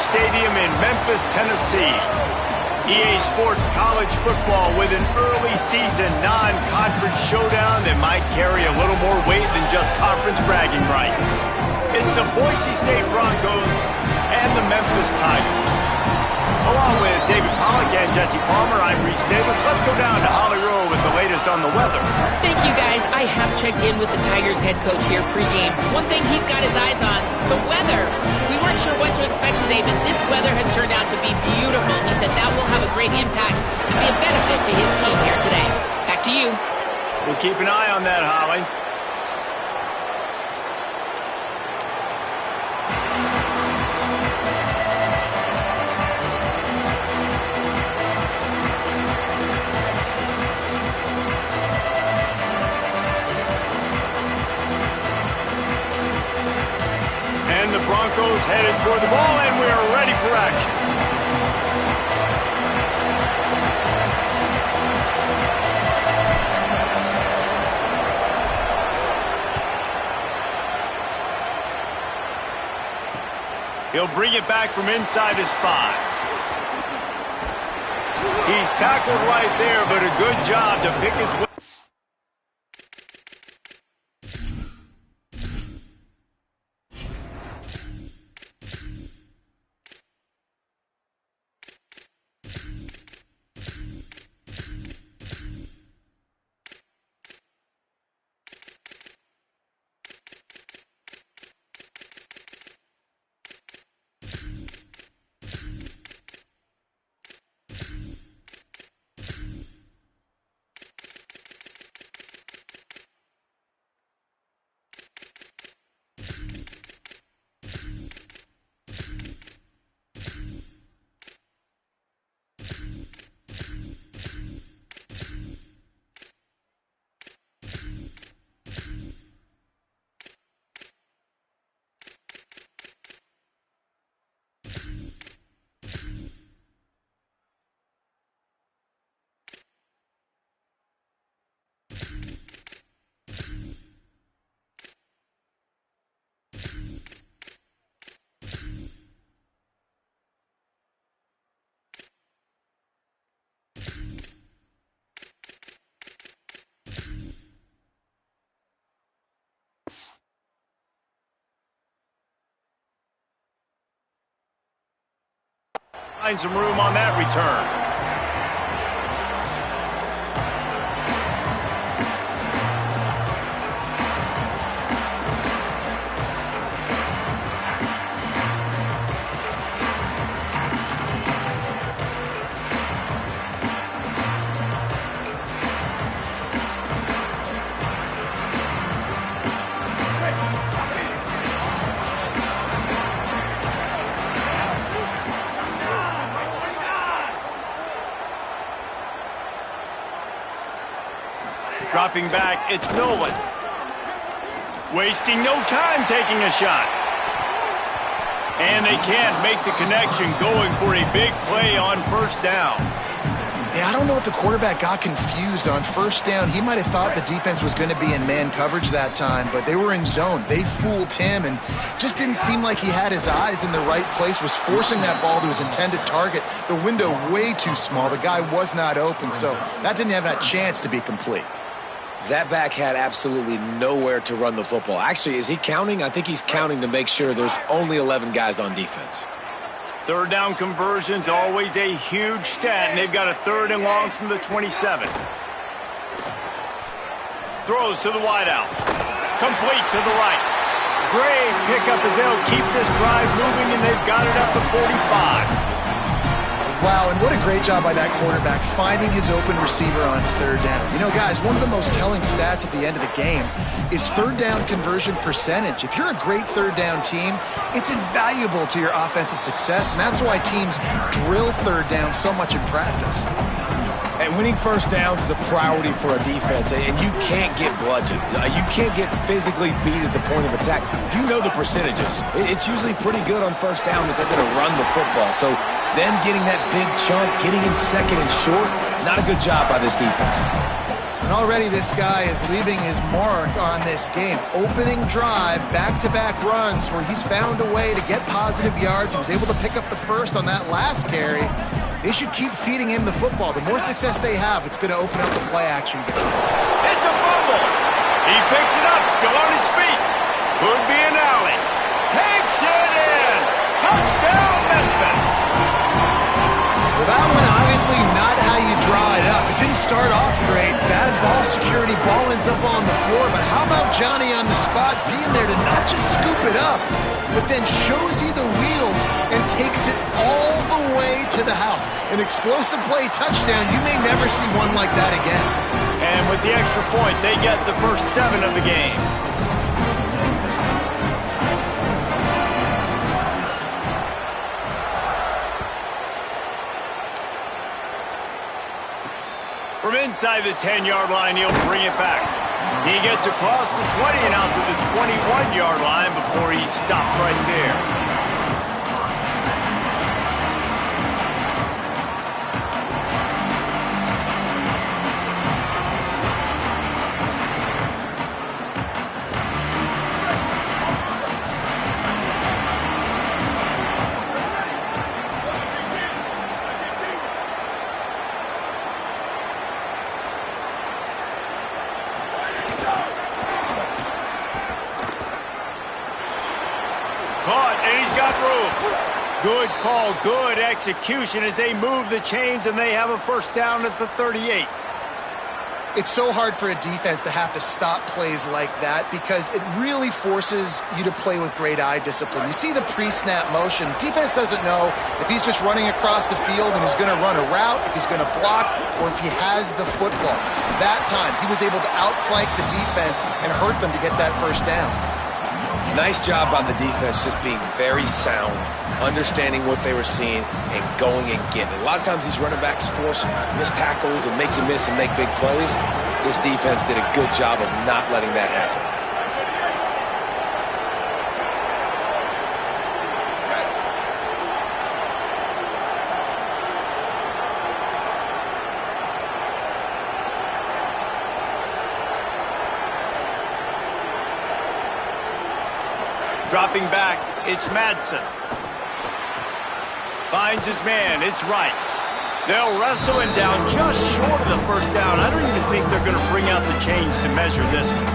Stadium in Memphis, Tennessee. EA Sports College Football with an early season non-conference showdown that might carry a little more weight than just conference bragging rights. It's the Boise State Broncos and the Memphis Tigers. Along with David Pollack and Jesse Palmer, I'm Reese Davis. Let's go down to Holly Rowe with the latest on the weather. Thank you, guys. I have checked in with the Tigers head coach here pregame. One thing he's got his eyes on, the weather. We weren't sure what to expect today, but this weather has turned out to be beautiful. He said that will have a great impact and be a benefit to his team here today. Back to you. We'll keep an eye on that, Holly. And the Broncos headed toward the ball, and we are ready for action. He'll bring it back from inside his 5. He's tackled right there, but a good job to pick his way. Find some room on that return. Dropping back, it's Nolan. Wasting no time taking a shot. And they can't make the connection, going for a big play on first down. Yeah, I don't know if the quarterback got confused on first down. He might have thought the defense was going to be in man coverage that time, but they were in zone. They fooled him and just didn't seem like he had his eyes in the right place, was forcing that ball to his intended target. The window way too small. The guy was not open, so that didn't have that chance to be complete. That back had absolutely nowhere to run the football. Actually, is he counting? I think he's counting to make sure there's only 11 guys on defense. Third down conversion's always a huge stat, and they've got a 3rd and long from the 27. Throws to the wideout. Complete to the right. Great pickup as they'll keep this drive moving, and they've got it up to 45. Wow, and what a great job by that quarterback finding his open receiver on 3rd down. You know, guys, one of the most telling stats at the end of the game is 3rd down conversion percentage. If you're a great 3rd down team, it's invaluable to your offensive success, and that's why teams drill 3rd down so much in practice. And winning first downs is a priority for a defense, and you can't get bludgeoned. You can't get physically beat at the point of attack. You know the percentages. It's usually pretty good on first down that they're going to run the football. So then getting that big chunk, getting in 2nd and short, not a good job by this defense. And already this guy is leaving his mark on this game. Opening drive, back-to-back runs where he's found a way to get positive yards. He was able to pick up the first on that last carry. They should keep feeding him the football. The more success they have, it's going to open up the play-action game. It's a fumble. He picks it up, still on his feet. Could be an alley. Takes it in. Touchdown, Memphis. Well, that one obviously not how you draw it up. It didn't start off great. Bad ball security. Ball ends up on the floor. But how about Johnny on the spot being there to not just scoop it up, but then shows you the wheels and takes it all the way to the house. An explosive play touchdown. You may never see one like that again. And with the extra point, they get the first 7 of the game. From inside the 10-yard line, he'll bring it back. He gets across the 20 and out to the 21-yard line before he stopped right there. Good call, good execution as they move the chains and they have a first down at the 38. It's so hard for a defense to have to stop plays like that because it really forces you to play with great eye discipline. You see the pre-snap motion. Defense doesn't know if he's just running across the field and he's going to run a route, if he's going to block, or if he has the football. That time, he was able to outflank the defense and hurt them to get that first down. Nice job on the defense just being very sound, understanding what they were seeing, and going and getting it. A lot of times these running backs force missed tackles and make you miss and make big plays. This defense did a good job of not letting that happen. Dropping back, it's Madsen. Finds his man, it's right. They'll wrestle him down just short of the first down. I don't even think they're going to bring out the chains to measure this one.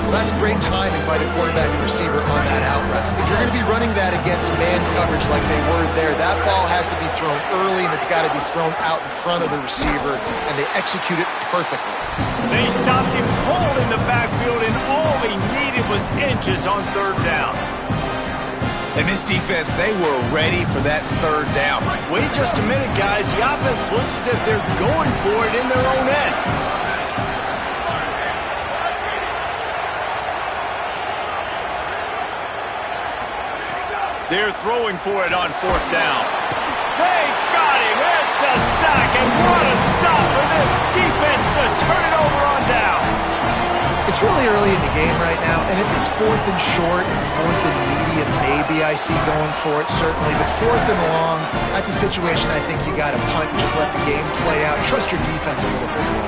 Well, that's great timing by the quarterback and receiver on that out route. If you're going to be running that against man coverage like they were there, that ball has to be thrown early and it's got to be thrown out in front of the receiver, and they execute it perfectly. They stopped him cold in the backfield, and all he needed was inches on third down. And this defense, they were ready for that third down. Wait just a minute, guys. The offense looks as if they're going for it in their own end. They're throwing for it on fourth down. They got him. It's a sack, and what a stop for this defense to turn it over on downs. It's really early in the game right now, and if it's fourth and short, fourth and medium, maybe I see going for it, certainly. But fourth and long, that's a situation I think you got to punt and just let the game play out. Trust your defense a little bit more.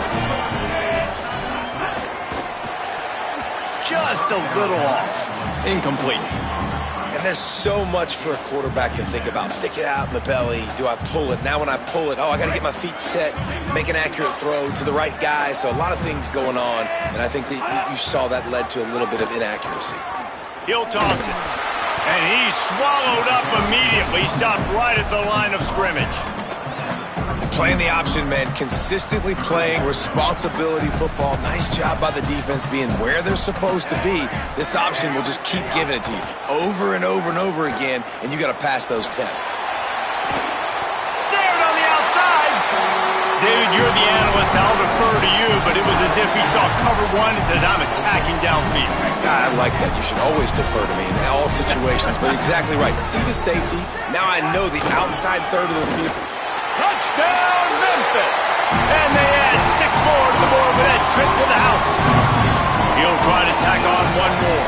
Just a little off. Incomplete. And there's so much for a quarterback to think about. Stick it out in the belly. Do I pull it? Now when I pull it, I got to get my feet set, make an accurate throw to the right guy. So a lot of things going on, and I think that you saw that led to a little bit of inaccuracy. He'll toss it. And he's swallowed up immediately. Stopped right at the line of scrimmage. Playing the option, man. Consistently playing responsibility football. Nice job by the defense being where they're supposed to be. This option will just keep giving it to you over and over and over again, and you got to pass those tests. Stared on the outside. David, you're the analyst. I'll defer to you, but it was as if he saw cover one and says, I'm attacking downfield. I like that. You should always defer to me in all situations, but exactly right. See the safety. Now I know the outside third of the field. Touchdown, Memphis! And they add 6 more to the board with that trip to the house. He'll try to tack on one more.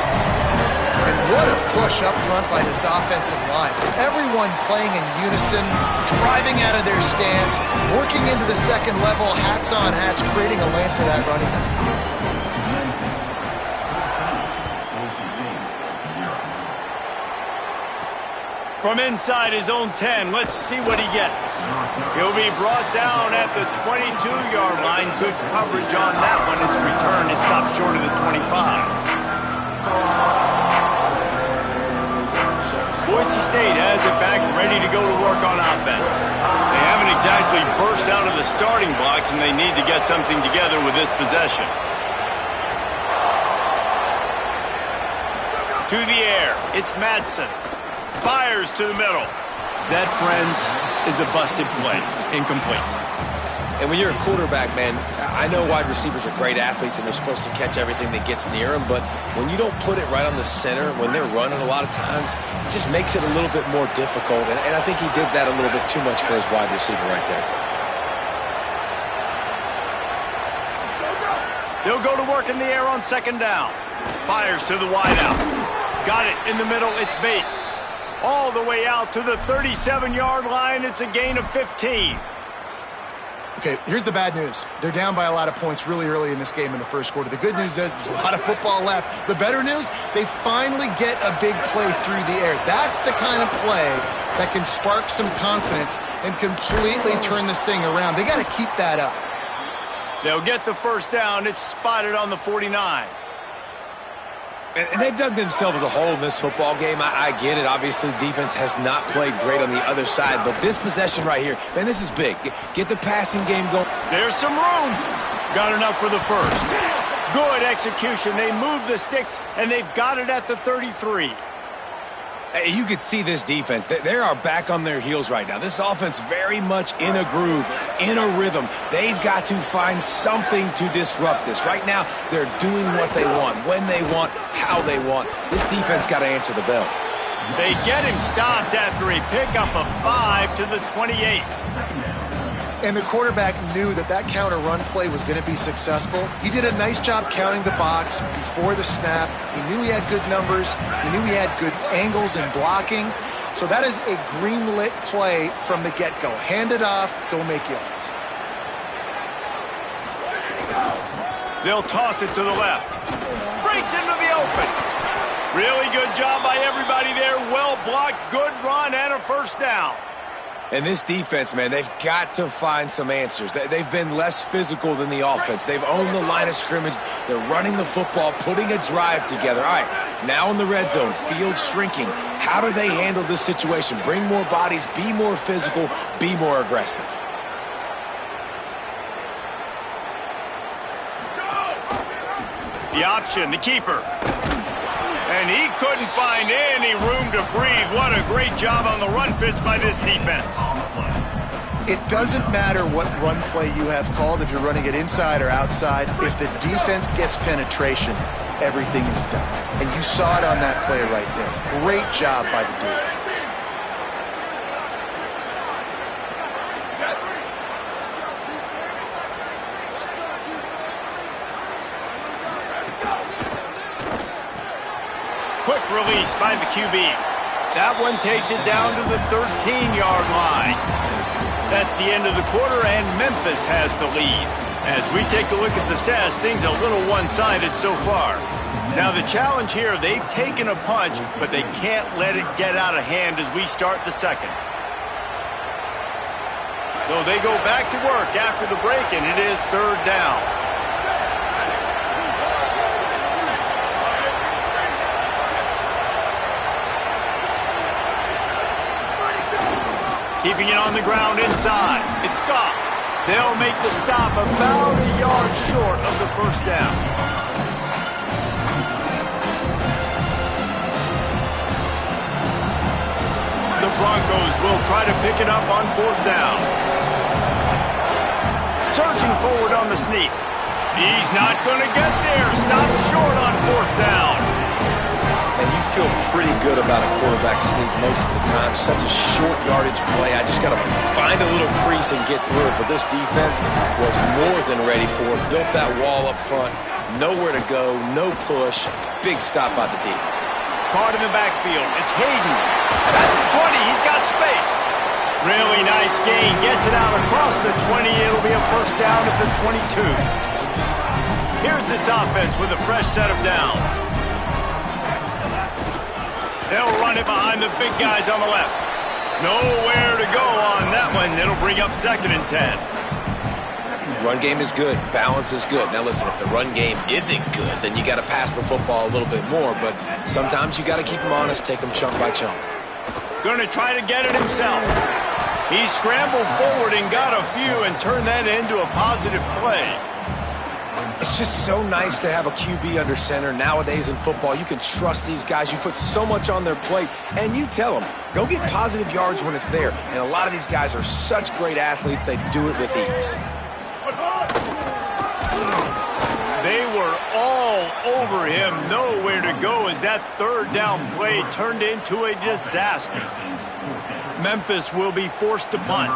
And what a push up front by this offensive line. Everyone playing in unison, driving out of their stance, working into the second level, hats on hats, creating a lane for that running back. From inside his own 10, let's see what he gets. He'll be brought down at the 22-yard line. Good coverage on that one. His return is stopped short of the 25. Boise State has it back ready to go to work on offense. They haven't exactly burst out of the starting blocks, and they need to get something together with this possession. To the air, it's Madsen. Fires to the middle. That, friends, is a busted play. Incomplete. And when you're a quarterback, man, I know wide receivers are great athletes and they're supposed to catch everything that gets near them, but when you don't put it right on the center, when they're running a lot of times, it just makes it a little bit more difficult. And I think he did that a little bit too much for his wide receiver right there. They'll go to work in the air on second down. Fires to the wideout. Got it in the middle. It's Bates. All the way out to the 37-yard line. It's a gain of 15. Okay, here's the bad news. They're down by a lot of points really early in this game in the first quarter. The good news is there's a lot of football left. The better news, they finally get a big play through the air. That's the kind of play that can spark some confidence and completely turn this thing around. They got to keep that up. They'll get the first down. It's spotted on the 49. And they've dug themselves a hole in this football game. I get it. Obviously, defense has not played great on the other side. But this possession right here, man, this is big. Get the passing game going. There's some room. Got enough for the first. Good execution. They move the sticks, and they've got it at the 33. You could see this defense. They are back on their heels right now. This offense very much in a groove, in a rhythm. They've got to find something to disrupt this. Right now, they're doing what they want, when they want, how they want. This defense got to answer the bell. They get him stopped after a pickup of 5 to the 28. And the quarterback knew that that counter run play was going to be successful. He did a nice job counting the box before the snap. He knew he had good numbers. He knew he had good angles and blocking. So that is a green-lit play from the get-go. Hand it off, go make yards. They'll toss it to the left. Breaks into the open. Really good job by everybody there. Well blocked, good run, and a first down. And this defense, man, they've got to find some answers. They've been less physical than the offense. They've owned the line of scrimmage. They're running the football, putting a drive together. All right, now in the red zone, field shrinking. How do they handle this situation? Bring more bodies, be more physical, be more aggressive. The option, the keeper. And he couldn't find any room to breathe. What a great job on the run fits by this defense. It doesn't matter what run play you have called, if you're running it inside or outside. If the defense gets penetration, everything is done. And you saw it on that play right there. Great job by the dude. Quick release by the QB. That one takes it down to the 13-yard line. That's the end of the quarter, and Memphis has the lead. As we take a look at the stats, things a little one-sided so far. Now the challenge here, they've taken a punch, but they can't let it get out of hand as we start the second. So they go back to work after the break, and it is third down. Keeping it on the ground inside. It's Ncaa. They'll make the stop about a yard short of the first down. The Broncos will try to pick it up on fourth down. Searching forward on the sneak. He's not going to get there. Stopped short on fourth down. And you feel pretty good about a quarterback sneak most of the time. Such a short yardage play. I just got to find a little crease and get through it. But this defense was more than ready for it. Built that wall up front. Nowhere to go. No push. Big stop by the D. caught in the backfield. It's Hayden. At the 20, he's got space. Really nice gain. Gets it out across the 20. It'll be a first down at the 22. Here's this offense with a fresh set of downs. They'll run it behind the big guys on the left. Nowhere to go on that one. It'll bring up 2nd and 10. Run game is good. Balance is good. Now, listen, if the run game isn't good, then you got to pass the football a little bit more. But sometimes you got to keep them honest, take them chunk by chunk. Going to try to get it himself. He scrambled forward and got a few and turned that into a positive play. It's just so nice to have a QB under center. Nowadays in football, you can trust these guys. You put so much on their plate, and you tell them, go get positive yards when it's there. And a lot of these guys are such great athletes, they do it with ease. They were all over him. Nowhere to go as that 3rd down play turned into a disaster. Memphis will be forced to punt.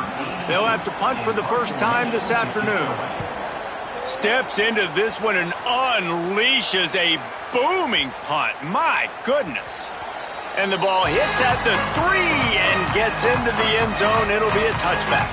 They'll have to punt for the first time this afternoon. Steps into this one and unleashes a booming punt. My goodness. And the ball hits at the 3 and gets into the end zone. It'll be a touchback.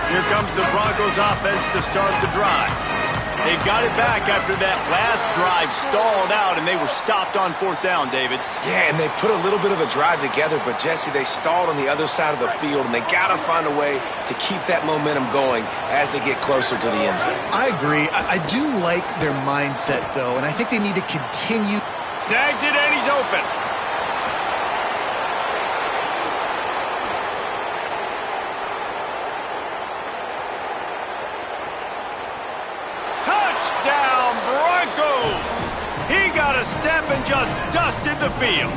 Here comes the Broncos offense to start the drive. They've got it back after that last drive stalled out, and they were stopped on 4th down, David. Yeah, and they put a little bit of a drive together, but, Jesse, they stalled on the other side of the field, and they got to find a way to keep that momentum going as they get closer to the end zone. I agree. I do like their mindset, though, and I think they need to continue. Snags it, and he's open. Touchdown, Broncos! He got a step and just dusted the field.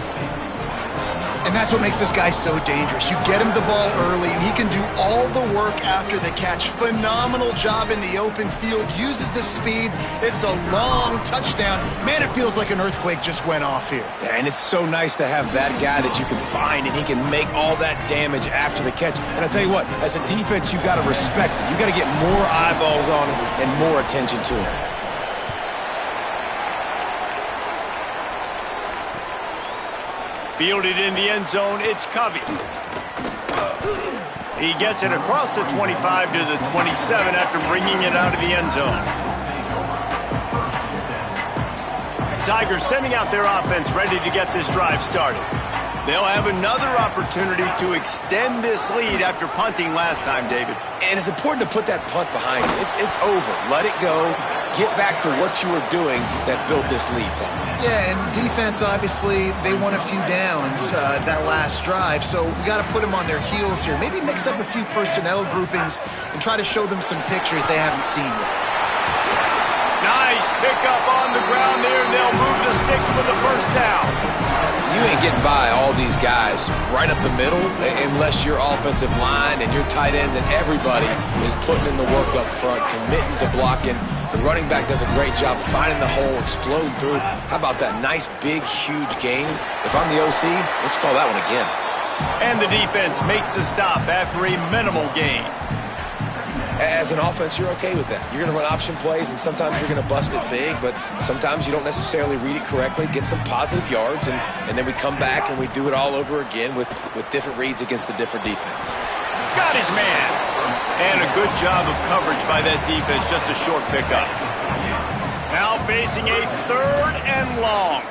And that's what makes this guy so dangerous. You get him the ball early, and he can do all the work after the catch. Phenomenal job in the open field. Uses the speed. It's a long touchdown. Man, it feels like an earthquake just went off here. Yeah, and it's so nice to have that guy that you can find, and he can make all that damage after the catch. And I tell you what, as a defense, you got to respect it. You got to get more eyeballs on him and more attention to him. Fielded in the end zone, it's Covey. He gets it across the 25 to the 27 after bringing it out of the end zone. Tigers sending out their offense ready to get this drive started. They'll have another opportunity to extend this lead after punting last time, David. And it's important to put that punt behind you. It's over. Let it go. Get back to what you were doing that built this lead. Yeah, and defense, obviously, they won a few downs that last drive, so we got to put them on their heels here. Maybe mix up a few personnel groupings and try to show them some pictures they haven't seen yet. Nice pickup on the ground there. They'll move the sticks with the first down. You ain't getting by all these guys right up the middle unless your offensive line and your tight ends and everybody is putting in the work up front, committing to blocking. The running back does a great job finding the hole, exploding through. How about that nice, big, huge gain? If I'm the OC, let's call that one again. And the defense makes the stop after a minimal gain. As an offense, you're okay with that. You're going to run option plays, and sometimes you're going to bust it big, but sometimes you don't necessarily read it correctly, get some positive yards, and then we come back and we do it all over again with different reads against the different defense. Got his man. And a good job of coverage by that defense, just a short pickup. Now facing a 3rd and long.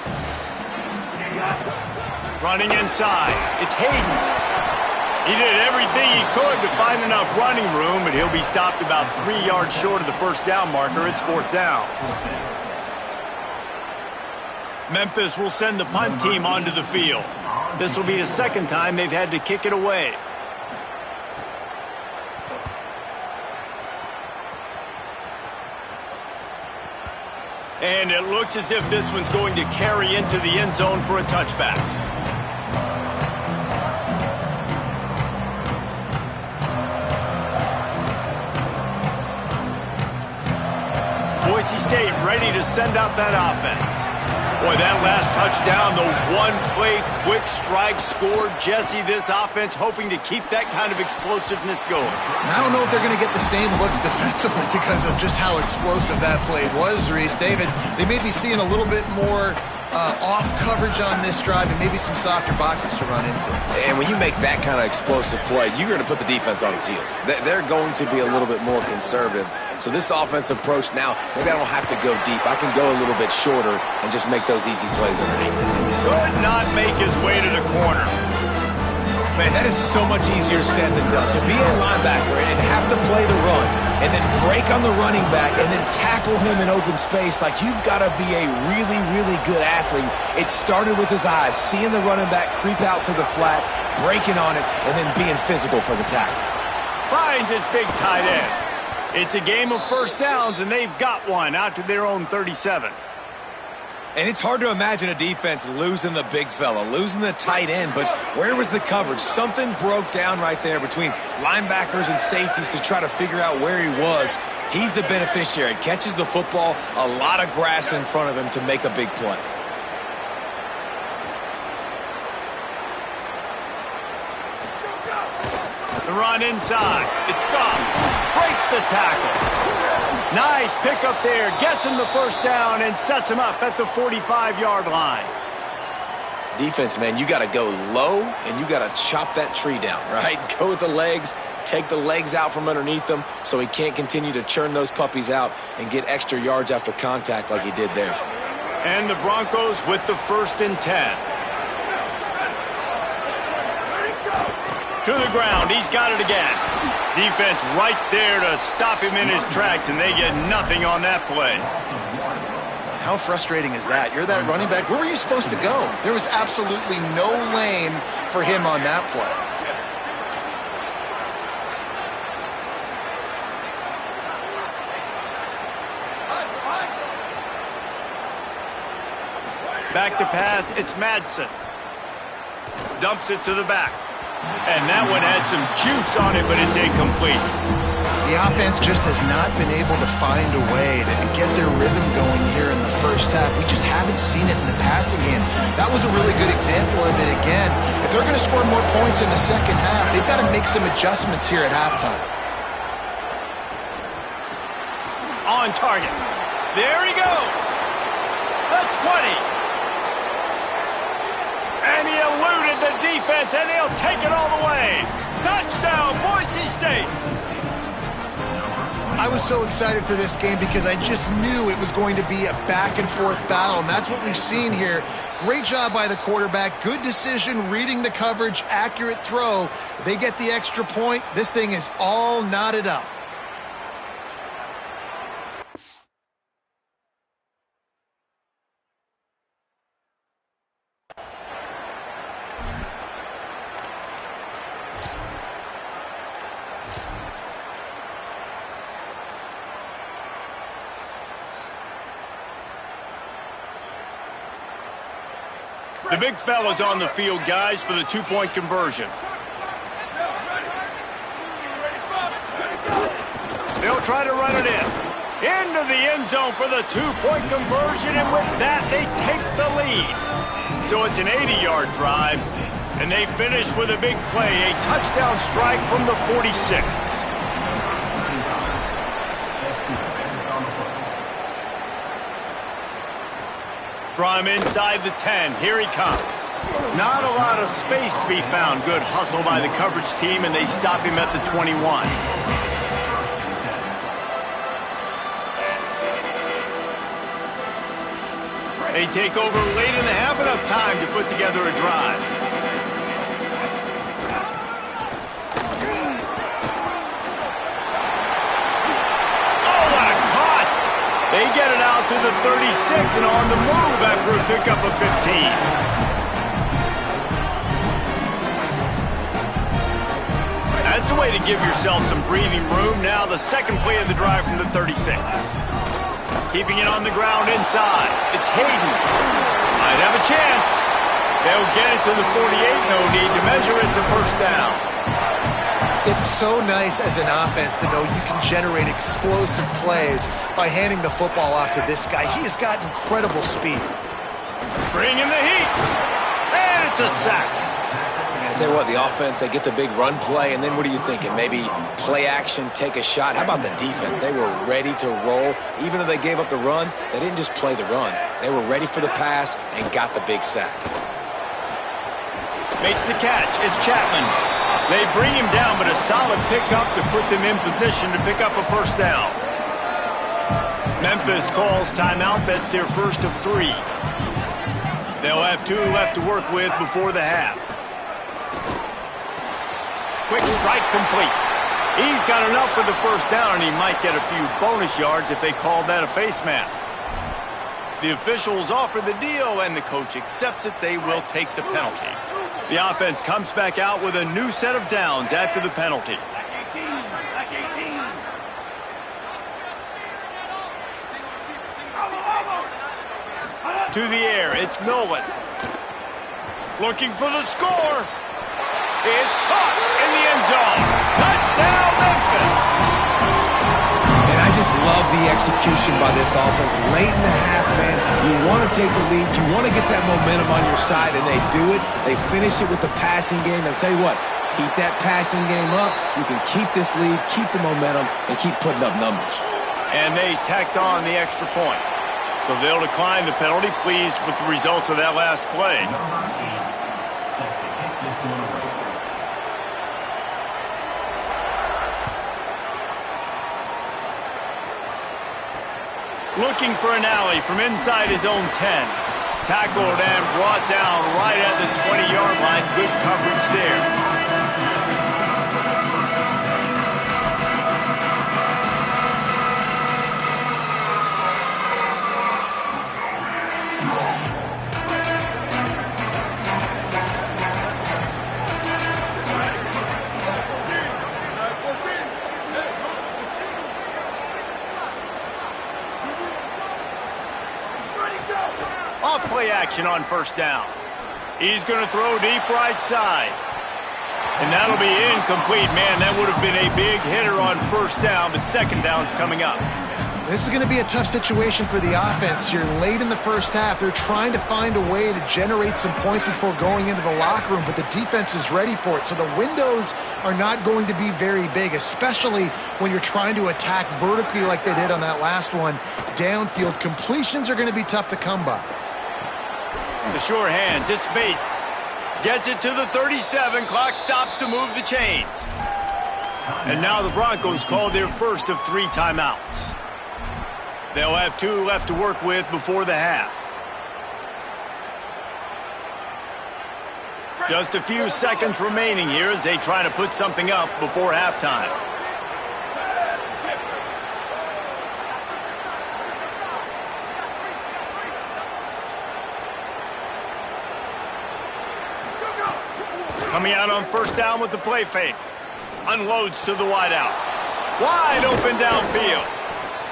Running inside. It's Hayden. He did everything he could to find enough running room, but he'll be stopped about 3 yards short of the first down marker. It's 4th down. Memphis will send the punt team onto the field. This will be the second time they've had to kick it away. And it looks as if this one's going to carry into the end zone for a touchback. Boise State ready to send out that offense. Boy, that last touchdown, the one-play quick strike scored. Jesse, this offense hoping to keep that kind of explosiveness going. And I don't know if they're going to get the same looks defensively because of just how explosive that play was, Reese. David, they may be seeing a little bit more off coverage on this drive and maybe some softer boxes to run into. And when you make that kind of explosive play, you're going to put the defense on its heels. They're going to be a little bit more conservative. So this offensive approach now, maybe I don't have to go deep. I can go a little bit shorter and just make those easy plays underneath. Could not make his way to the corner. Man, that is so much easier said than done. To be a linebacker and have to play the run and then break on the running back and then tackle him in open space, like you've got to be a really, really good athlete. It started with his eyes, seeing the running back creep out to the flat, breaking on it, and then being physical for the tackle. Finds his big tight end. It's a game of first downs, and they've got one out to their own 37. And it's hard to imagine a defense losing the big fella, losing the tight end, but where was the coverage? Something broke down right there between linebackers and safeties to try to figure out where he was. He's the beneficiary. Catches the football, a lot of grass in front of him to make a big play. The run inside. It's gone. Breaks the tackle. Nice pickup there. Gets him the first down and sets him up at the 45-yard line. Defense, man, you got to go low and you got to chop that tree down, right? Go with the legs, take the legs out from underneath them so he can't continue to churn those puppies out and get extra yards after contact like he did there. And the Broncos with the 1st and 10. To the ground. He's got it again. Defense right there to stop him in his tracks, and they get nothing on that play. How frustrating is that? You're that running back. Where were you supposed to go? There was absolutely no lane for him on that play. Back to pass. It's Madsen. Dumps it to the back. And that one had some juice on it, but it's incomplete. The offense just has not been able to find a way to get their rhythm going here in the first half. We just haven't seen it in the passing game. That was a really good example of it again. If they're going to score more points in the second half, they've got to make some adjustments here at halftime. On target. There he goes. The 20. And he eluded the defense, and he'll take it all the way. Touchdown, Boise State. I was so excited for this game because I just knew it was going to be a back-and-forth battle, and that's what we've seen here. Great job by the quarterback. Good decision, reading the coverage, accurate throw. They get the extra point. This thing is all knotted up. The big fella's on the field, guys, for the two-point conversion. They'll try to run it in. Into the end zone for the two-point conversion, and with that, they take the lead. So it's an 80-yard drive, and they finish with a big play, a touchdown strike from the 46. From inside the 10, here he comes. Not a lot of space to be found. Good hustle by the coverage team, and they stop him at the 21. They take over late in the half, enough time to put together a drive. They get it out to the 36 and on the move after a pickup of 15. That's a way to give yourself some breathing room. Now the second play of the drive from the 36. Keeping it on the ground inside. It's Hayden. Might have a chance. They'll get it to the 48. No need to measure it to first down. It's so nice as an offense to know you can generate explosive plays by handing the football off to this guy. He has got incredible speed. Bringing the heat. And it's a sack. I tell you what, the offense, they get the big run play, and then what are you thinking? Maybe play action, take a shot. How about the defense? They were ready to roll. Even though they gave up the run, they didn't just play the run. They were ready for the pass and got the big sack. Makes the catch. It's Chapman. They bring him down, but a solid pickup to put them in position to pick up a first down. Memphis calls timeout. That's their first of 3. They'll have 2 left to work with before the half. Quick strike complete. He's got enough for the first down, and he might get a few bonus yards if they called that a face mask. The officials offer the deal, and the coach accepts it. They will take the penalty. The offense comes back out with a new set of downs after the penalty. To the air, it's Nolan. Looking for the score. It's caught in the end zone. Touchdown, Memphis. And I just love the execution by this offense. Late in the half, man, you want to take the lead. You want to get that momentum on your side, and they do it. They finish it with the passing game. And I'll tell you what, keep that passing game up. You can keep this lead, keep the momentum, and keep putting up numbers. And they tacked on the extra point. So they'll decline the penalty, pleased with the results of that last play. Looking for an alley from inside his own 10. Tackled and brought down right at the 20-yard line. Good coverage there. Off-play action on first down. He's going to throw deep right side. And that'll be incomplete. Man, that would have been a big hitter on first down, but second down's coming up. This is going to be a tough situation for the offense. You're late in the first half. They're trying to find a way to generate some points before going into the locker room, but the defense is ready for it. So the windows are not going to be very big, especially when you're trying to attack vertically like they did on that last one. Downfield completions are going to be tough to come by. The sure hands, it's Bates. Gets it to the 37. Clock stops to move the chains. And now the Broncos call their first of 3 timeouts. They'll have 2 left to work with before the half. Just a few seconds remaining here as they try to put something up before halftime. Coming out on first down with the play fake. Unloads to the wideout. Wide open downfield.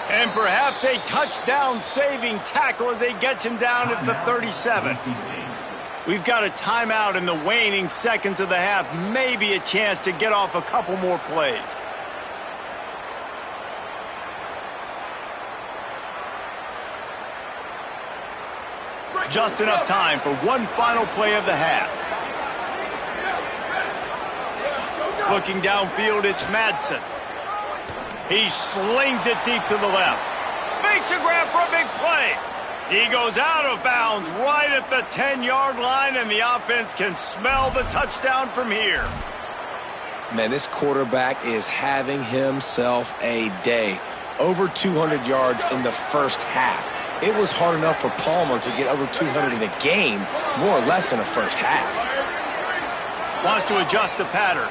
And perhaps a touchdown-saving tackle as they get him down at the 37. We've got a timeout in the waning seconds of the half. Maybe a chance to get off a couple more plays. Just enough time for one final play of the half. Looking downfield, it's Madsen. He slings it deep to the left. Makes a grab for a big play. He goes out of bounds right at the 10-yard line, and the offense can smell the touchdown from here. Man, this quarterback is having himself a day. Over 200 yards in the first half. It was hard enough for Palmer to get over 200 in a game, more or less in the first half. Wants to adjust the pattern.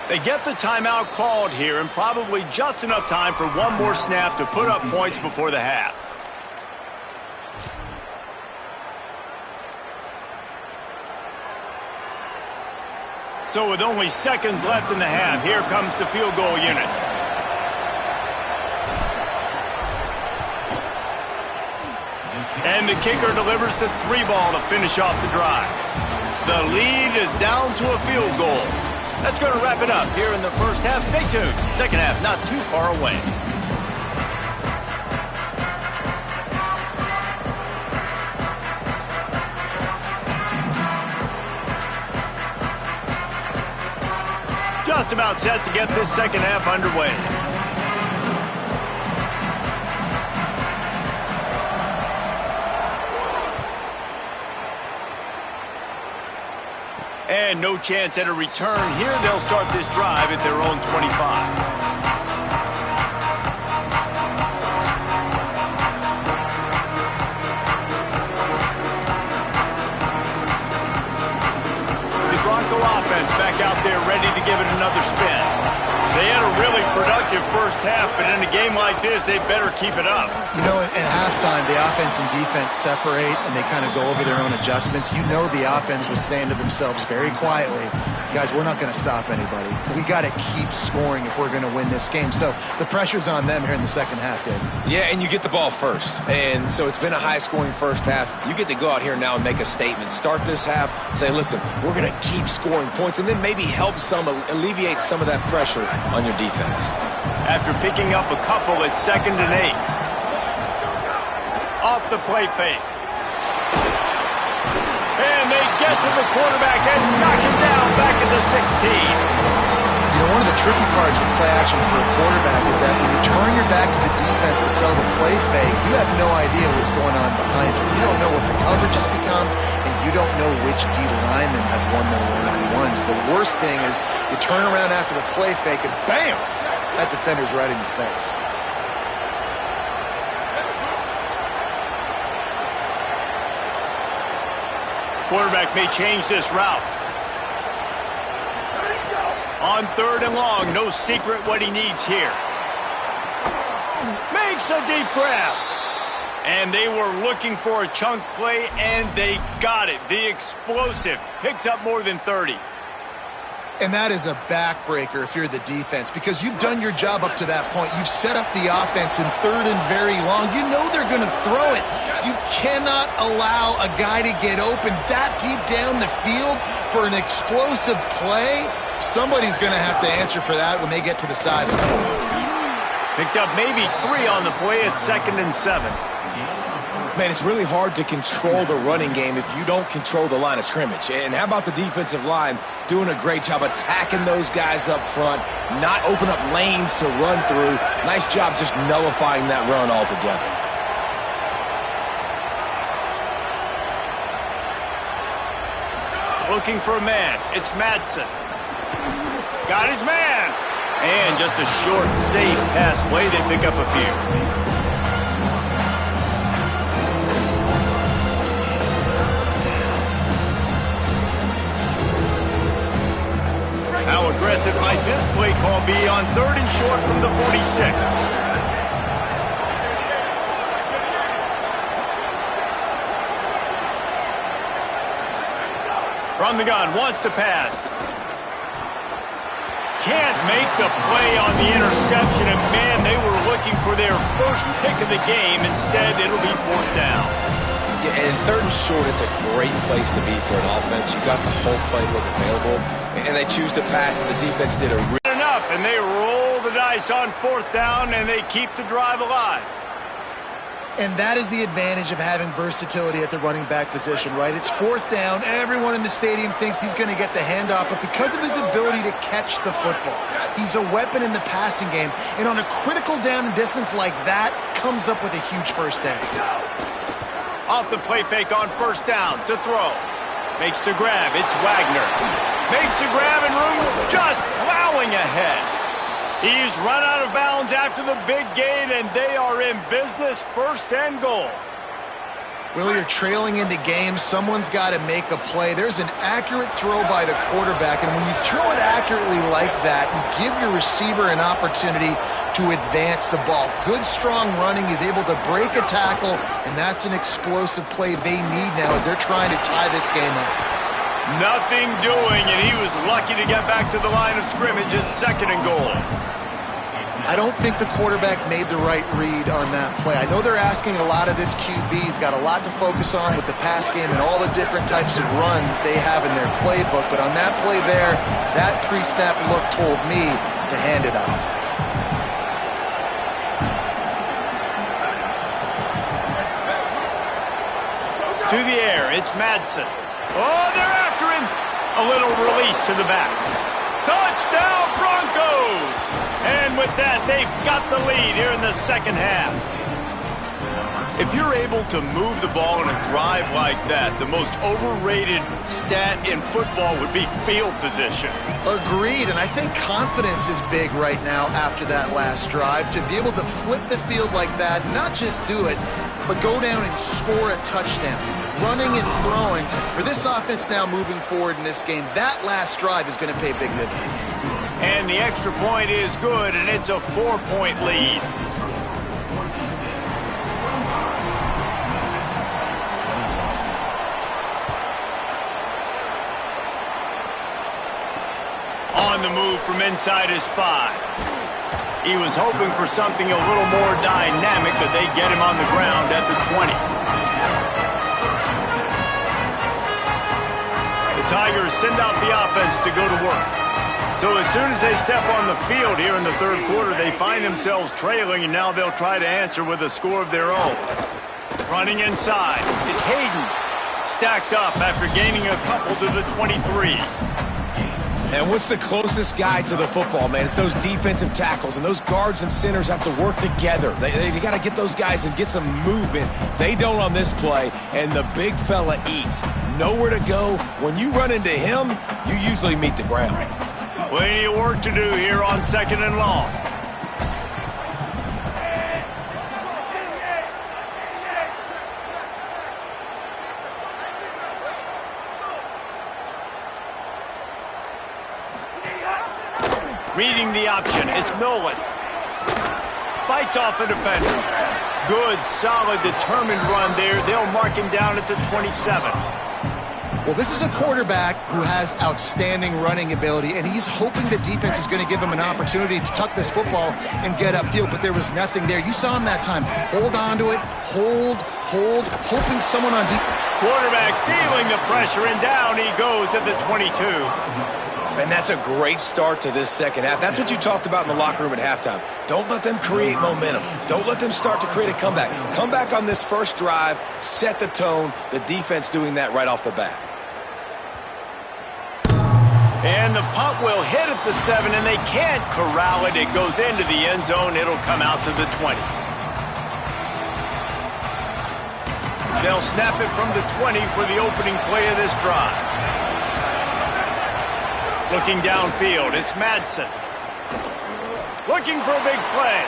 They get the timeout called here, and probably just enough time for one more snap to put up points before the half. So with only seconds left in the half, here comes the field goal unit. And the kicker delivers the 3 ball to finish off the drive. The lead is down to a field goal. That's going to wrap it up here in the first half. Stay tuned. Second half not too far away. just about set to get this second half underway. And no chance at a return here. They'll start this drive at their own 25. Offense back out there ready to give it another spin. They had a really productive first half, but in a game like this, they better keep it up. You know, at halftime, the offense and defense separate, and they kind of go over their own adjustments. You know the offense was saying to themselves very quietly, guys, we're not going to stop anybody. We got to keep scoring if we're going to win this game. So the pressure's on them here in the second half, Dave. Yeah, and you get the ball first. And so it's been a high-scoring first half. You get to go out here now and make a statement. Start this half, say, listen, we're going to keep scoring points, and then maybe help alleviate some of that pressure on your defense. After picking up a couple at 2nd and 8. Off the play fake. And they get to the quarterback and knock him down back at the 16. You know, one of the tricky parts with play action for a quarterback is that when you turn your back to the defense to sell the play fake, you have no idea what's going on behind you. You don't know what the coverage has become, and you don't know which D linemen have won their one-on-ones. The worst thing is you turn around after the play fake and bam! That defender's right in your face. Quarterback may change this route. On 3rd and long, no secret what he needs here. Makes a deep grab. And they were looking for a chunk play, and they got it. The explosive picks up more than 30. And that is a backbreaker if you're the defense, because you've done your job up to that point. You've set up the offense in 3rd and very long. You know they're going to throw it. You cannot allow a guy to get open that deep down the field for an explosive play. Somebody's going to have to answer for that when they get to the sideline. Picked up maybe 3 on the play at 2nd and 7. Man, it's really hard to control the running game if you don't control the line of scrimmage. And how about the defensive line doing a great job attacking those guys up front, not open up lanes to run through. Nice job just nullifying that run altogether. Looking for a man. It's Madsen. Got his man. And just a short, safe pass play. They pick up a few. How aggressive might this play call be on 3rd and short from the 46? From the gun, wants to pass. Can't make the play on the interception, and man, they were looking for their first pick of the game. Instead, it'll be 4th down. Yeah, and 3rd and short, it's a great place to be for an offense. You got the whole playbook available, and they choose to pass, and the defense did a really enough, and they roll the dice on 4th down, and they keep the drive alive. And that is the advantage of having versatility at the running back position, right? It's 4th down. Everyone in the stadium thinks he's going to get the handoff, but because of his ability to catch the football, he's a weapon in the passing game. And on a critical down and distance like that, comes up with a huge first down. Off the play fake on 1st down to throw. Makes the grab. It's Wagner. Makes the grab and room just plowing ahead. He's run out of bounds after the big gain, and they are in business. 1st and goal. Well, you're trailing into games. Someone's got to make a play. There's an accurate throw by the quarterback, and when you throw it accurately like that, you give your receiver an opportunity to advance the ball. Good, strong running. He's able to break a tackle, and that's an explosive play they need now as they're trying to tie this game up. Nothing doing, and he was lucky to get back to the line of scrimmage at 2nd and goal. I don't think the quarterback made the right read on that play. I know they're asking a lot of this QB. He's got a lot to focus on with the pass game and all the different types of runs that they have in their playbook. But on that play there, that pre-snap look told me to hand it off. To the air, it's Madsen. Oh, they're after him. A little release to the back. Touchdown, And with that, they've got the lead here in the second half. If you're able to move the ball in a drive like that, the most overrated stat in football would be field position. Agreed, and I think confidence is big right now after that last drive. To be able to flip the field like that, not just do it, but go down and score a touchdown. Running and throwing. For this offense now moving forward in this game, that last drive is going to pay big dividends. And the extra point is good, and it's a 4-point lead. On the move from inside his 5. He was hoping for something a little more dynamic, but they get him on the ground at the 20. The Tigers send out the offense to go to work. So as soon as they step on the field here in the third quarter, they find themselves trailing, and now they'll try to answer with a score of their own. Running inside. It's Hayden. Stacked up after gaining a couple to the 23. And what's the closest guy to the football, man? It's those defensive tackles, and those guards and centers have to work together. They got to get those guys and get some movement. They don't on this play, and the big fella eats. Nowhere to go. When you run into him, you usually meet the ground. Plenty of work to do here on 2nd and long. Reading the option, it's Nolan. Fights off a defender. Good, solid, determined run there. They'll mark him down at the 27. Well, this is a quarterback who has outstanding running ability, and he's hoping the defense is going to give him an opportunity to tuck this football and get upfield, but there was nothing there. You saw him that time. Hold on to it, hold, hoping someone on deep. Quarterback feeling the pressure, and down he goes at the 22. And that's a great start to this second half. That's what you talked about in the locker room at halftime. Don't let them create momentum. Don't let them start to create a comeback. Come back on this first drive, set the tone. The defense doing that right off the bat. And the punt will hit at the 7, and they can't corral it. It goes into the end zone. It'll come out to the 20. They'll snap it from the 20 for the opening play of this drive. Looking downfield, it's Madsen. Looking for a big play.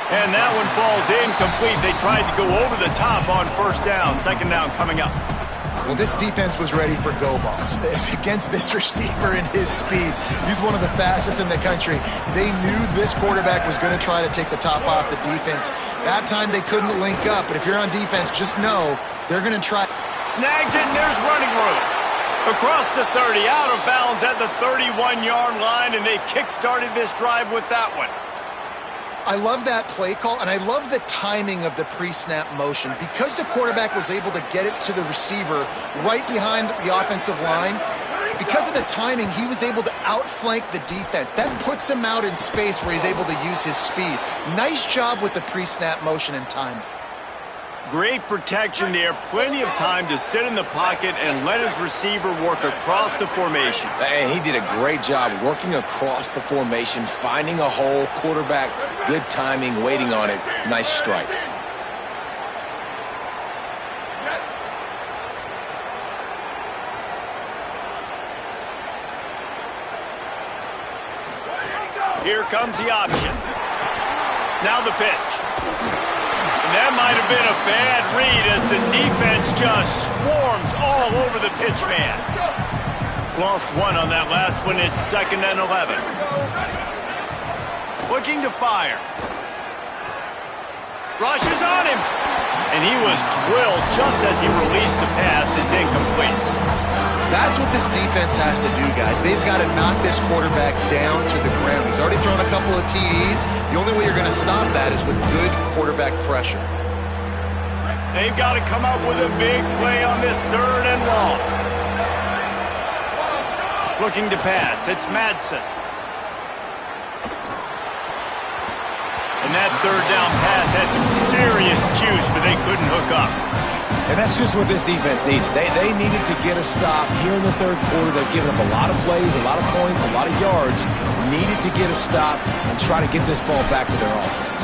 And that one falls incomplete. They tried to go over the top on first down. Second down coming up. Well, this defense was ready for go balls. Against this receiver and his speed, he's one of the fastest in the country. They knew this quarterback was going to try to take the top off the defense. That time they couldn't link up, but if you're on defense, just know they're going to try. Snags it, and there's running room. Across the 30, out of bounds at the 31-yard line, and they kick-started this drive with that one. I love that play call, and I love the timing of the pre-snap motion. Because the quarterback was able to get it to the receiver right behind the offensive line, because of the timing, he was able to outflank the defense. That puts him out in space where he's able to use his speed. Nice job with the pre-snap motion and timing. Great protection there. Plenty of time to sit in the pocket and let his receiver work across the formation. And he did a great job working across the formation, finding a hole, quarterback, good timing, waiting on it. Nice strike. Here comes the option. Now the pitch. That might have been a bad read as the defense just swarms all over the pitch man. Lost one on that last one. It's 2nd and 11. Looking to fire. Rushes on him. And he was drilled just as he released the pass. It's incomplete. That's what this defense has to do, guys. They've got to knock this quarterback down to the ground. He's already thrown a couple of TDs. The only way you're going to stop that is with good quarterback pressure. They've got to come up with a big play on this 3rd and long. Looking to pass. It's Madsen. And that 3rd down pass had some serious juice, but they couldn't hook up. And that's just what this defense needed. They needed to get a stop here in the third quarter. They've given up a lot of plays, a lot of points, a lot of yards. Needed to get a stop and try to get this ball back to their offense.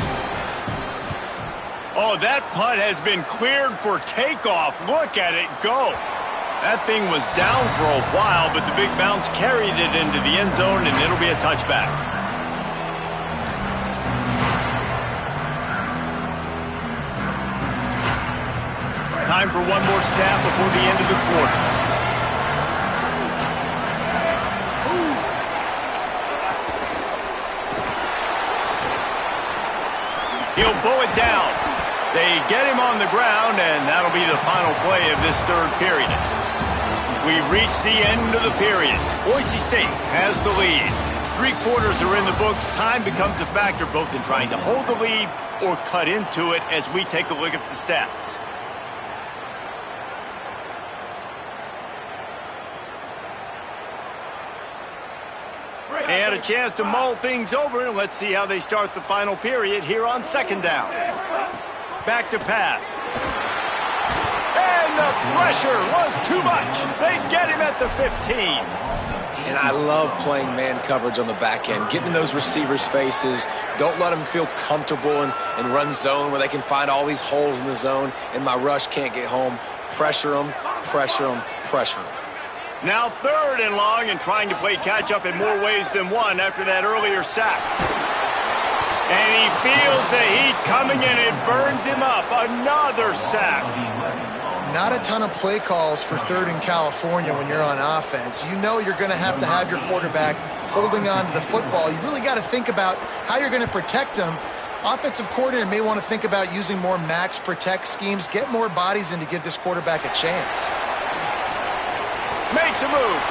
Oh, that punt has been cleared for takeoff. Look at it go. That thing was down for a while, but the big bounce carried it into the end zone, and it'll be a touchback. Time for one more snap before the end of the quarter. He'll pull it down. They get him on the ground, and that'll be the final play of this third period. We've reached the end of the period. Boise State has the lead. 3 quarters are in the books. Time becomes a factor both in trying to hold the lead or cut into it as we take a look at the stats. They had a chance to mull things over, and let's see how they start the final period here on second down. Back to pass. And the pressure was too much. They get him at the 15. And I love playing man coverage on the back end, getting in those receivers' faces. Don't let them feel comfortable and run zone where they can find all these holes in the zone, and my rush can't get home. Pressure them, pressure them, pressure them. Now third and long, and trying to play catch-up in more ways than one after that earlier sack. And he feels the heat coming in. It burns him up. Another sack. Not a ton of play calls for third in California when you're on offense. You know you're going to have your quarterback holding on to the football. You really got to think about how you're going to protect him. Offensive coordinator may want to think about using more max protect schemes, get more bodies in to give this quarterback a chance. Makes a move.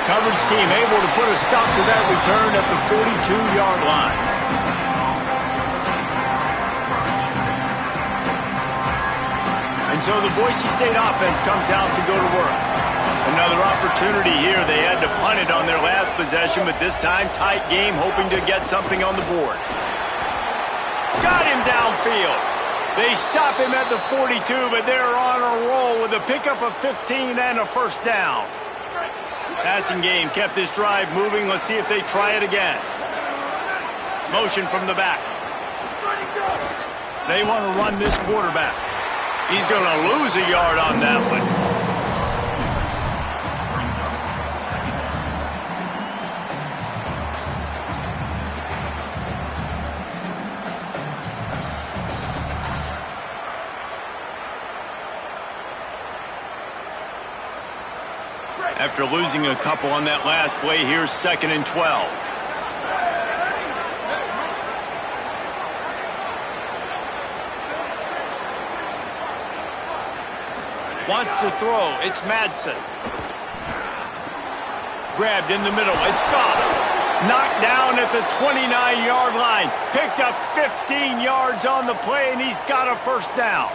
Coverage team able to put a stop to that return at the 42-yard line. And so the Boise State offense comes out to go to work. Another opportunity here. They had to punt it on their last possession, but this time tight game, hoping to get something on the board. Got him downfield. They stop him at the 42, but they're on a roll with a pickup of 15 and a first down. Passing game kept this drive moving. Let's see if they try it again. Motion from the back. They want to run this quarterback. He's going to lose a yard on that one. After losing a couple on that last play, here's 2nd and 12. Wants to throw. It's Madsen. Grabbed in the middle. It's gone. Knocked down at the 29-yard line. Picked up 15 yards on the play, and he's got a first down.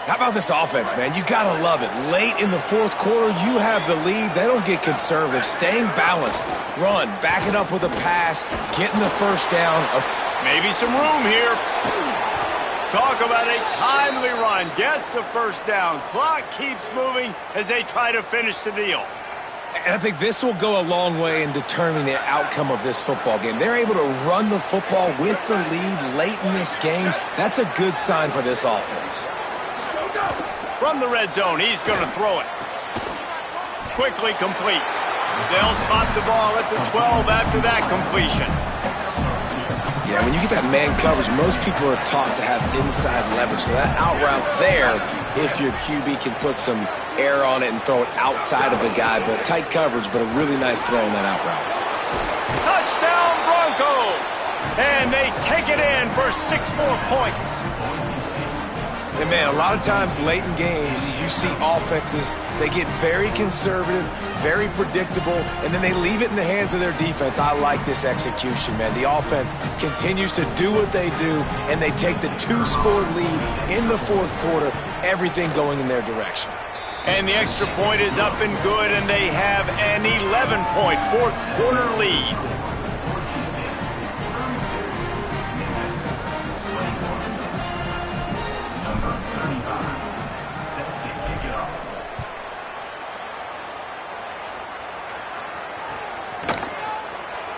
How about this offense, man? You got to love it. Late in the fourth quarter, you have the lead. They don't get conservative. Staying balanced. Run. Back it up with a pass. Getting the first down. Maybe some room here. Talk about a timely run. Gets the first down. Clock keeps moving as they try to finish the deal. And I think this will go a long way in determining the outcome of this football game. They're able to run the football with the lead late in this game. That's a good sign for this offense. From the red zone, he's going to throw it. Quickly complete. They'll spot the ball at the 12 after that completion. Yeah, when you get that man coverage, most people are taught to have inside leverage. So that out route's there if your QB can put some air on it and throw it outside of the guy. But tight coverage, but a really nice throw on that out route. Touchdown Broncos! And they take it in for 6 more points. And, man, a lot of times late in games, you see offenses, they get very conservative, very predictable, and then they leave it in the hands of their defense. I like this execution, man. The offense continues to do what they do, and they take the 2-score lead in the fourth quarter, everything going in their direction. And the extra point is up and good, and they have an 11-point fourth quarter lead.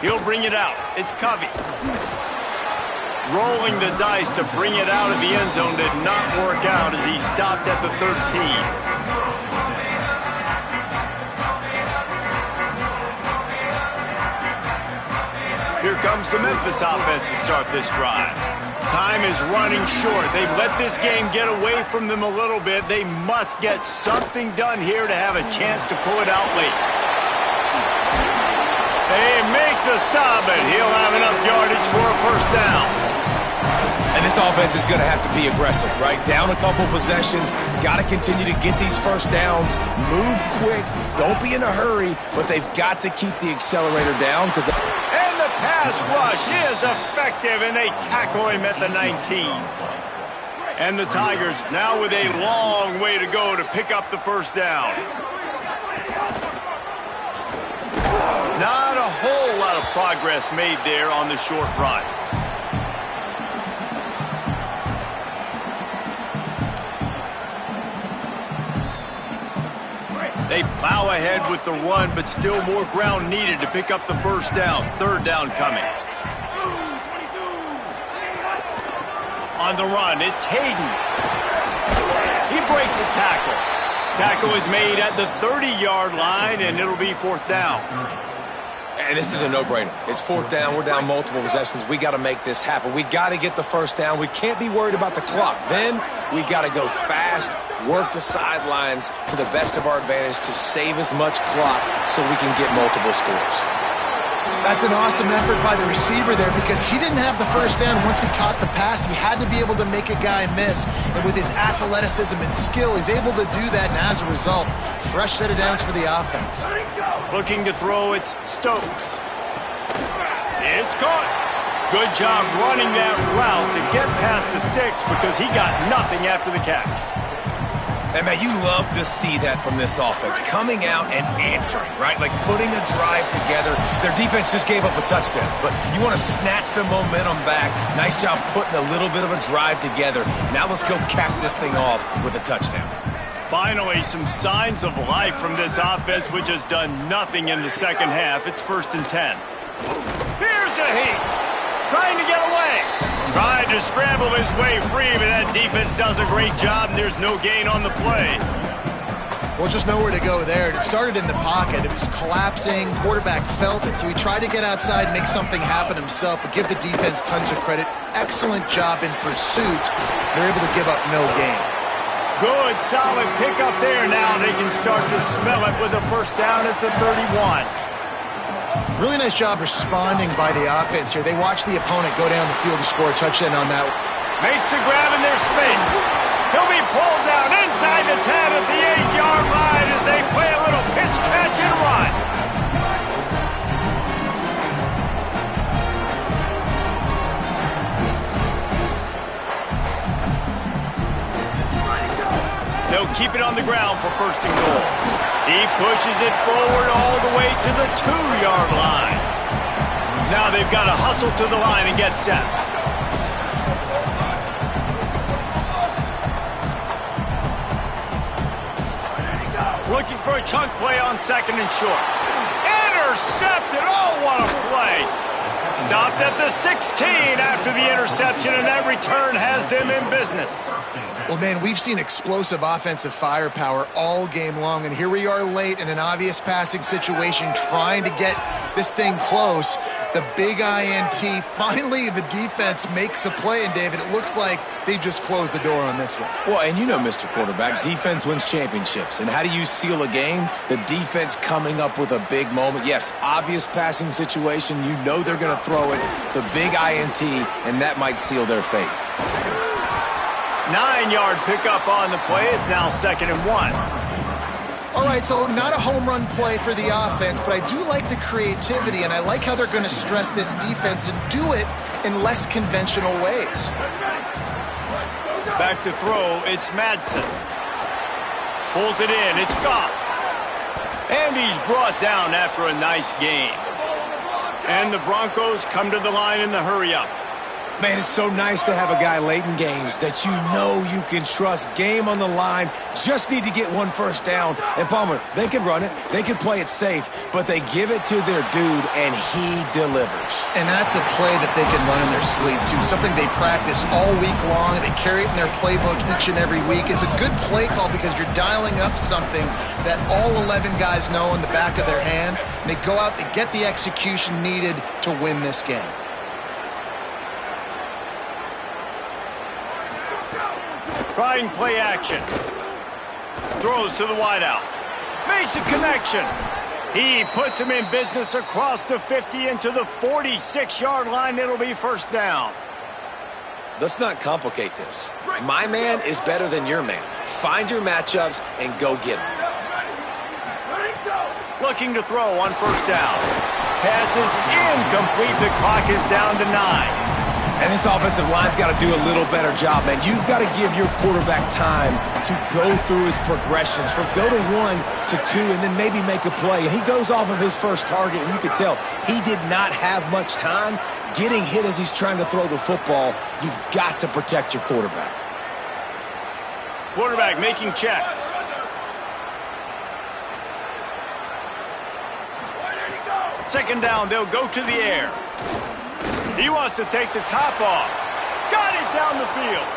He'll bring it out. It's Covey. Rolling the dice to bring it out of the end zone did not work out as he stopped at the 13. Here comes the Memphis offense to start this drive. Time is running short. They've let this game get away from them a little bit. They must get something done here to have a chance to pull it out late. They make the stop, and he'll have enough yardage for a first down. And this offense is going to have to be aggressive, right? Down a couple possessions, got to continue to get these first downs, move quick, don't be in a hurry, but they've got to keep the accelerator down because And the pass rush is effective, and they tackle him at the 19. And the Tigers now with a long way to go to pick up the first down. Not a whole lot of progress made there on the short run. They plow ahead with the run, but still more ground needed to pick up the first down. Third down coming. On the run, it's Hayden. He breaks a tackle. Tackle is made at the 30-yard line, and it'll be fourth down. And this is a no-brainer. It's fourth down. We're down multiple possessions. We got to make this happen. We got to get the first down. We can't be worried about the clock. Then we got to go fast, work the sidelines to the best of our advantage to save as much clock so we can get multiple scores. That's an awesome effort by the receiver there because he didn't have the first down once he caught the pass. He had to be able to make a guy miss. And with his athleticism and skill, he's able to do that. And as a result, fresh set of downs for the offense. Looking to throw, it's Stokes. It's caught. Good job running that route to get past the sticks because he got nothing after the catch. And, man, you love to see that from this offense. Coming out and answering, right? Like putting a drive together. Their defense just gave up a touchdown. But you want to snatch the momentum back. Nice job putting a little bit of a drive together. Now let's go cap this thing off with a touchdown. Finally, some signs of life from this offense, which has done nothing in the second half. It's 1st and 10. Here's a heat. Trying to get away. Tried to scramble his way free, but that defense does a great job, and there's no gain on the play. Well, just nowhere to go there. It started in the pocket. It was collapsing. Quarterback felt it, so he tried to get outside and make something happen himself, but give the defense tons of credit. Excellent job in pursuit. They're able to give up no gain. Good, solid pickup there. Now they can start to smell it with a first down at the 31. Really nice job responding by the offense here. They watch the opponent go down the field and score a touchdown on that. Makes the grab in their space. He'll be pulled down inside the 10 at the 8-yard line as they play a little pitch, catch, and run. They'll keep it on the ground for 1st and goal. He pushes it forward all the way to the 2-yard line. Now they've got to hustle to the line and get set. Looking for a chunk play on 2nd and short. Intercepted. Oh, what a play. Stopped at the 16 after the interception, and that return has them in business. Well, man, we've seen explosive offensive firepower all game long, and here we are late in an obvious passing situation trying to get this thing close. The big INT. Finally, the defense makes a play, and, David, it looks like they just closed the door on this one. Well, and you know, Mr. Quarterback, defense wins championships. And how do you seal a game? The defense coming up with a big moment. Yes, obvious passing situation. You know they're going to throw it. The big INT, and that might seal their fate. 9-yard pickup on the play. It's now 2nd and 1. All right, so not a home run play for the offense, but I do like the creativity, and I like how they're going to stress this defense and do it in less conventional ways. Back to throw, it's Madsen. Pulls it in, it's Goff. And he's brought down after a nice gain. And the Broncos come to the line in the hurry-up. Man, it's so nice to have a guy late in games that you know you can trust. Game on the line, just need to get one first down. And Palmer, they can run it, they can play it safe, but they give it to their dude, and he delivers. And that's a play that they can run in their sleep, too. Something they practice all week long. They carry it in their playbook each and every week. It's a good play call because you're dialing up something that all 11 guys know in the back of their hand. They go out, they get the execution needed to win this game. Trying play action. Throws to the wideout. Makes a connection. He puts him in business across the 50 into the 46-yard line. It'll be first down. Let's not complicate this. My man is better than your man. Find your matchups and go get them. Looking to throw on first down. Pass is incomplete. The clock is down to 9. And this offensive line's got to do a little better job, man. You've got to give your quarterback time to go through his progressions from go to 1 to 2 and then maybe make a play. And he goes off of his first target, and you can tell he did not have much time getting hit as he's trying to throw the football. You've got to protect your quarterback. Quarterback making checks. Second down, they'll go to the air. He wants to take the top off. Got it down the field.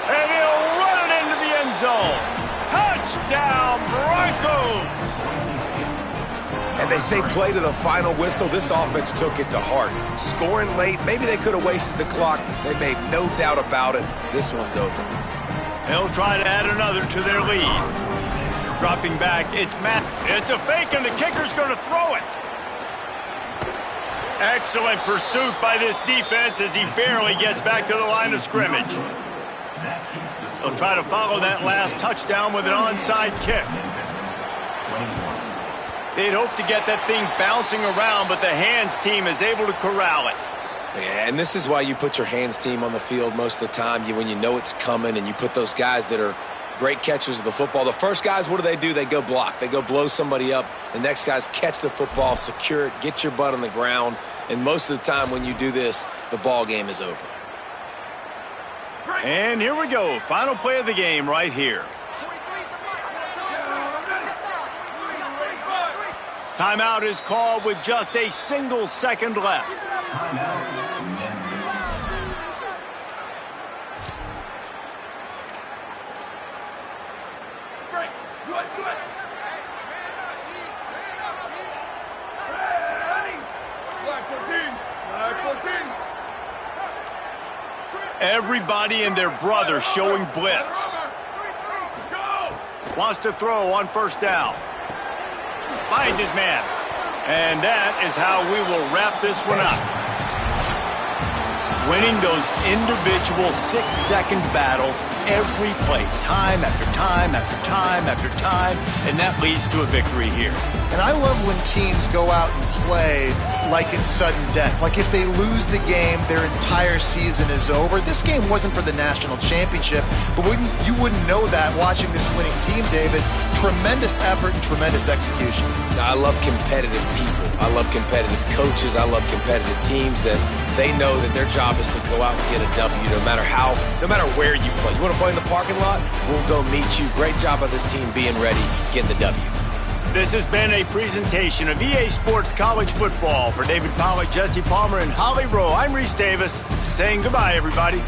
And he'll run it into the end zone. Touchdown, Broncos! And they say play to the final whistle. This offense took it to heart. Scoring late, maybe they could have wasted the clock. They made no doubt about it. This one's over. They'll try to add another to their lead. Dropping back, it's Matt. It's a fake, and the kicker's going to throw it. Excellent pursuit by this defense as he barely gets back to the line of scrimmage. They'll try to follow that last touchdown with an onside kick. They'd hope to get that thing bouncing around, but the hands team is able to corral it. Yeah, and this is why you put your hands team on the field most of the time. When you know it's coming, and you put those guys that are great catchers of the football. The first guys, what do? They go block. They go blow somebody up. The next guys catch the football, secure it, get your butt on the ground. And most of the time when you do this, the ball game is over. And here we go. Final play of the game right here. Timeout is called with just a single second left. Everybody and their brother showing blitz. Wants to throw on first down. Finds his man. And that is how we will wrap this one up. Winning those individual 6-second battles every play, time after time after time after time, and that leads to a victory here. And I love when teams go out and play like it's sudden death. Like if they lose the game, their entire season is over. This game wasn't for the national championship, but you wouldn't know that watching this winning team, David. Tremendous effort and tremendous execution. I love competitive people. I love competitive coaches. I love competitive teams that they know that their job is to go out and get a W no matter where you play. You want to play in the parking lot? We'll go meet you. Great job of this team being ready, getting the W. This has been a presentation of EA Sports College Football. For David Pollack, Jesse Palmer, and Holly Rowe, I'm Reese Davis, saying goodbye, everybody.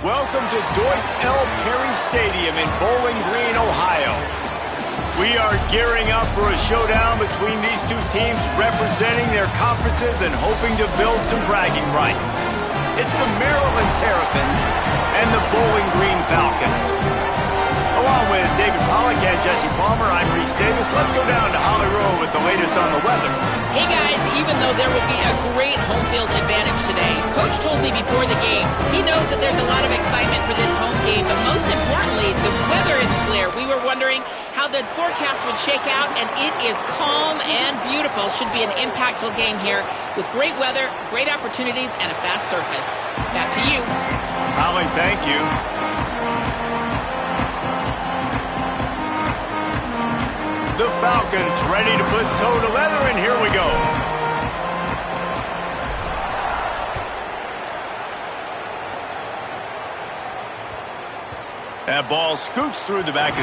Welcome to Dwight L. Perry Stadium in Bowling Green, Ohio. We are gearing up for a showdown between these two teams representing their conferences and hoping to build some bragging rights. It's the Maryland Terrapins and the Bowling Green Falcons. Along with David Pollack and Jesse Palmer, I'm Reese Davis. Let's go down to Holly Road with the latest on the weather. Hey guys, even though there will be a great home field advantage today, Coach told me before the game, he knows that there's a lot of excitement for this home game, but most importantly, the weather is clear. We were wondering how the forecast would shake out, and it is calm and beautiful. Should be an impactful game here with great weather, great opportunities, and a fast surface. Back to you. Holly, thank you. The Falcons ready to put toe to leather, and here we go. That ball scoots through the back of the